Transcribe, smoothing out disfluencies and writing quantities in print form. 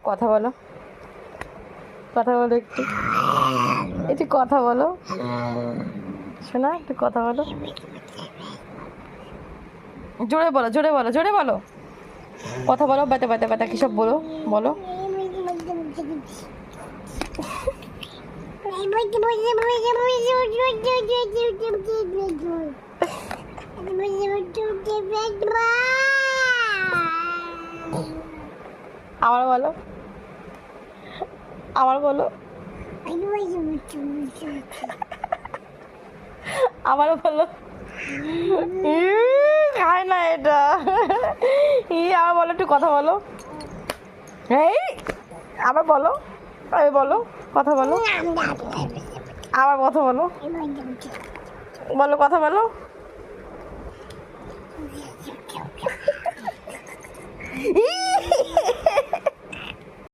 কথা বলো, কথা বলো একটু, একটু কথা বলো শোনা, একটু কথা বলো, জোরে বলো, জোরে বলো, জোরে বলো, কথা বলো, বেটা বেটা বেটা কী সব বলো, বলো। আবার বলো, আবার বলো, আবারও বলো। খায় না এটা। আবার বলো, একটু কথা বলো। এই আবার বলো, এই বলো, কথা বলো, আবার কথা বলো, বলো, কথা বলো। ই